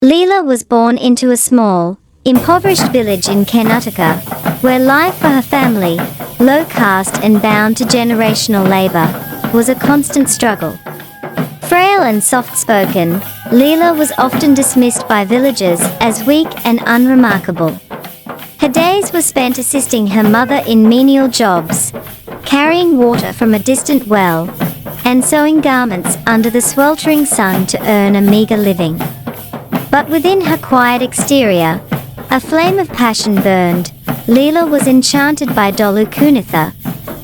Leela was born into a small, impoverished village in Karnataka, where life for her family, low caste and bound to generational labor, was a constant struggle. Frail and soft-spoken, Leela was often dismissed by villagers as weak and unremarkable. Her days were spent assisting her mother in menial jobs, carrying water from a distant well, and sewing garments under the sweltering sun to earn a meager living. But within her quiet exterior, a flame of passion burned. Leela was enchanted by Dollu Kunitha,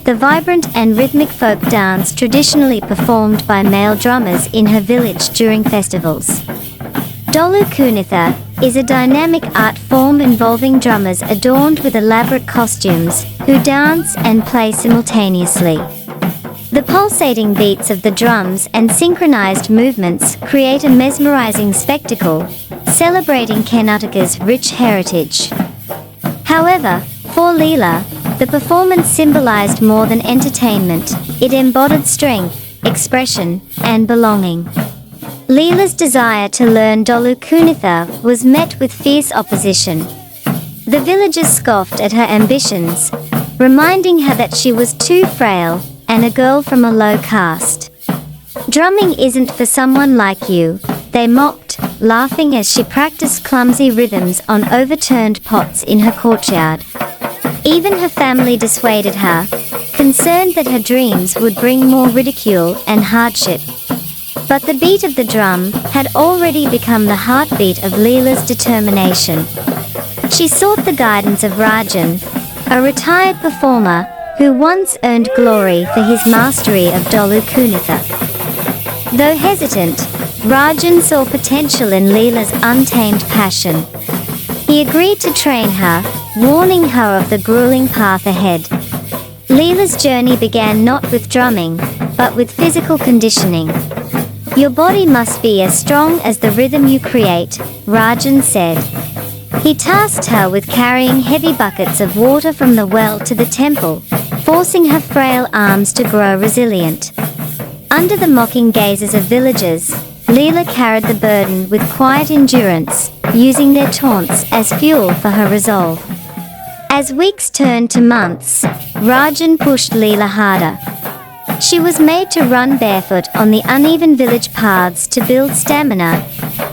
the vibrant and rhythmic folk dance traditionally performed by male drummers in her village during festivals. Dollu Kunitha is a dynamic art form involving drummers adorned with elaborate costumes who dance and play simultaneously. The pulsating beats of the drums and synchronized movements create a mesmerizing spectacle, celebrating Karnataka's rich heritage. However, for Leela, the performance symbolized more than entertainment. It embodied strength, expression, and belonging. Leela's desire to learn Dollu Kunitha was met with fierce opposition. The villagers scoffed at her ambitions, reminding her that she was too frail and a girl from a low caste. "Drumming isn't for someone like you," they mocked, laughing as she practiced clumsy rhythms on overturned pots in her courtyard. Even her family dissuaded her, concerned that her dreams would bring more ridicule and hardship. But the beat of the drum had already become the heartbeat of Leela's determination. She sought the guidance of Rajan, a retired performer who once earned glory for his mastery of Dollu Kunitha. Though hesitant, Rajan saw potential in Leela's untamed passion. He agreed to train her, warning her of the grueling path ahead. Leela's journey began not with drumming, but with physical conditioning. "Your body must be as strong as the rhythm you create," Rajan said. He tasked her with carrying heavy buckets of water from the well to the temple, forcing her frail arms to grow resilient. Under the mocking gazes of villagers, Leela carried the burden with quiet endurance, using their taunts as fuel for her resolve. As weeks turned to months, Rajan pushed Leela harder. She was made to run barefoot on the uneven village paths to build stamina,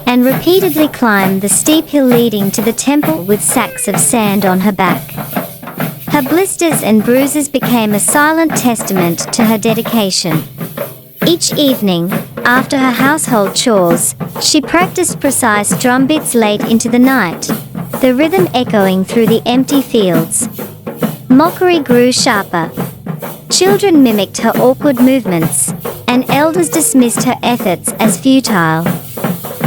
and repeatedly climb the steep hill leading to the temple with sacks of sand on her back. Her blisters and bruises became a silent testament to her dedication. Each evening, after her household chores, she practiced precise drum beats late into the night, the rhythm echoing through the empty fields. Mockery grew sharper. Children mimicked her awkward movements, and elders dismissed her efforts as futile.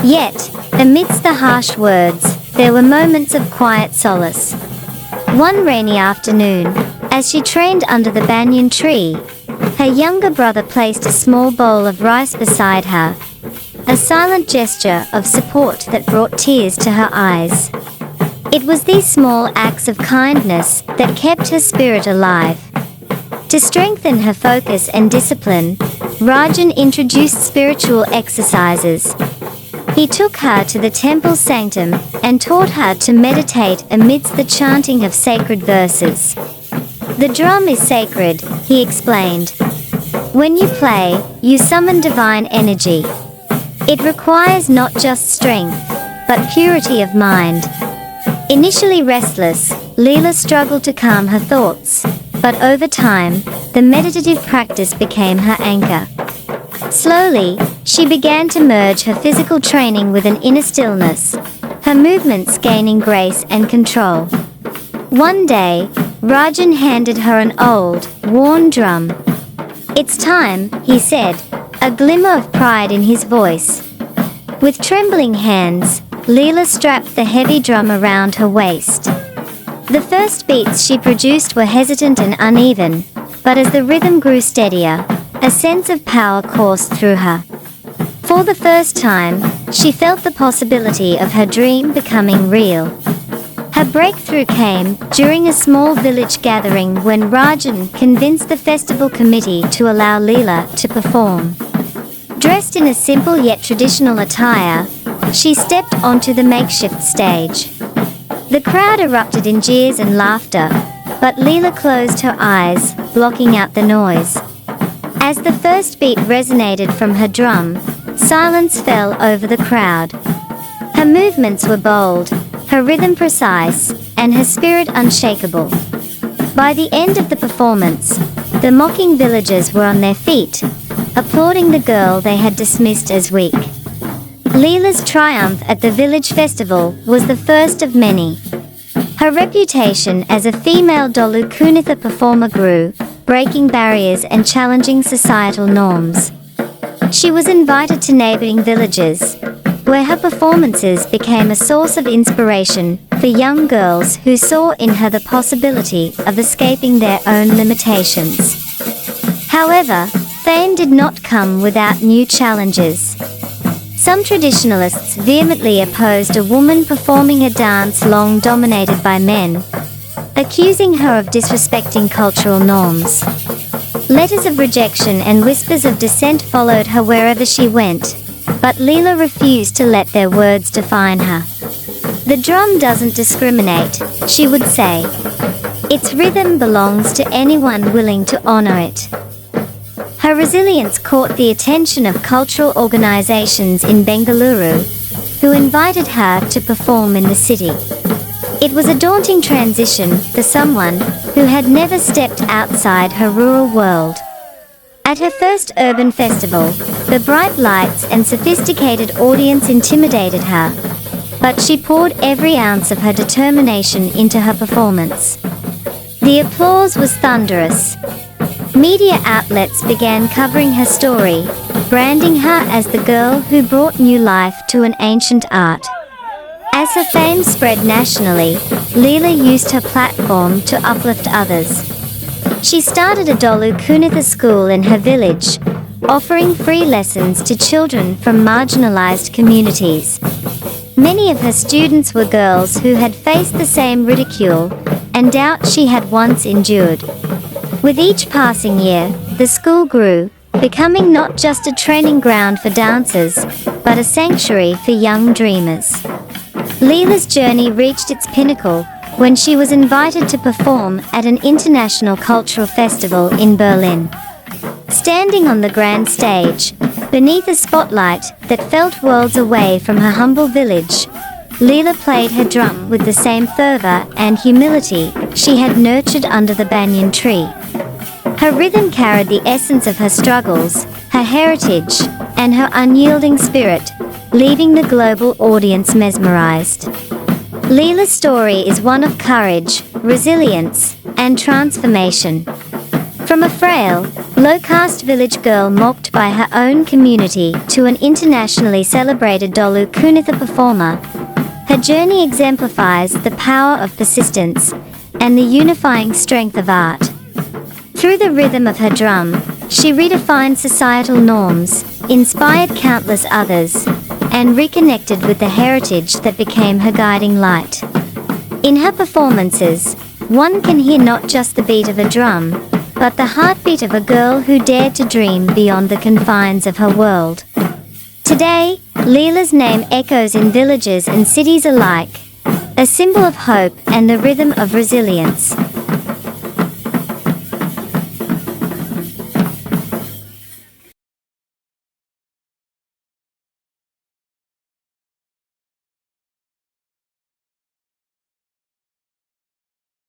Yet, amidst the harsh words, there were moments of quiet solace. One rainy afternoon, as she trained under the banyan tree, her younger brother placed a small bowl of rice beside her, a silent gesture of support that brought tears to her eyes. It was these small acts of kindness that kept her spirit alive. To strengthen her focus and discipline, Rajan introduced spiritual exercises. He took her to the temple sanctum and taught her to meditate amidst the chanting of sacred verses. "The drum is sacred," he explained. "When you play, you summon divine energy. It requires not just strength, but purity of mind." Initially restless, Leela struggled to calm her thoughts, but over time, the meditative practice became her anchor. Slowly, she began to merge her physical training with an inner stillness, her movements gaining grace and control. One day, Rajan handed her an old, worn drum. "It's time," he said, a glimmer of pride in his voice. With trembling hands, Leela strapped the heavy drum around her waist. The first beats she produced were hesitant and uneven, but as the rhythm grew steadier, a sense of power coursed through her. For the first time, she felt the possibility of her dream becoming real. Her breakthrough came during a small village gathering when Rajan convinced the festival committee to allow Leela to perform. Dressed in a simple yet traditional attire, she stepped onto the makeshift stage. The crowd erupted in jeers and laughter, but Leela closed her eyes, blocking out the noise. As the first beat resonated from her drum, silence fell over the crowd. Her movements were bold, her rhythm precise, and her spirit unshakable. By the end of the performance, the mocking villagers were on their feet, applauding the girl they had dismissed as weak. Leela's triumph at the village festival was the first of many. Her reputation as a female Dollu Kunitha performer grew, breaking barriers and challenging societal norms. She was invited to neighboring villages, where her performances became a source of inspiration for young girls who saw in her the possibility of escaping their own limitations. However, fame did not come without new challenges. Some traditionalists vehemently opposed a woman performing a dance long dominated by men, accusing her of disrespecting cultural norms. Letters of rejection and whispers of dissent followed her wherever she went, but Leela refused to let their words define her. "The drum doesn't discriminate," she would say. "Its rhythm belongs to anyone willing to honor it." Her resilience caught the attention of cultural organizations in Bengaluru, who invited her to perform in the city. It was a daunting transition for someone who had never stepped outside her rural world. At her first urban festival, the bright lights and sophisticated audience intimidated her, but she poured every ounce of her determination into her performance. The applause was thunderous. Media outlets began covering her story, branding her as the girl who brought new life to an ancient art. As her fame spread nationally, Leela used her platform to uplift others. She started a Dollu Kunitha school in her village, offering free lessons to children from marginalized communities. Many of her students were girls who had faced the same ridicule and doubt she had once endured. With each passing year, the school grew, becoming not just a training ground for dancers, but a sanctuary for young dreamers. Leela's journey reached its pinnacle when she was invited to perform at an international cultural festival in Berlin. Standing on the grand stage, beneath a spotlight that felt worlds away from her humble village, Leela played her drum with the same fervor and humility she had nurtured under the banyan tree. Her rhythm carried the essence of her struggles, her heritage, and her unyielding spirit, leaving the global audience mesmerized. Leela's story is one of courage, resilience, and transformation. From a frail, low-caste village girl mocked by her own community to an internationally celebrated Dollu Kunitha performer, her journey exemplifies the power of persistence and the unifying strength of art. Through the rhythm of her drum, she redefined societal norms, inspired countless others, and reconnected with the heritage that became her guiding light. In her performances, one can hear not just the beat of a drum, but the heartbeat of a girl who dared to dream beyond the confines of her world. Today, Leela's name echoes in villages and cities alike, a symbol of hope and the rhythm of resilience.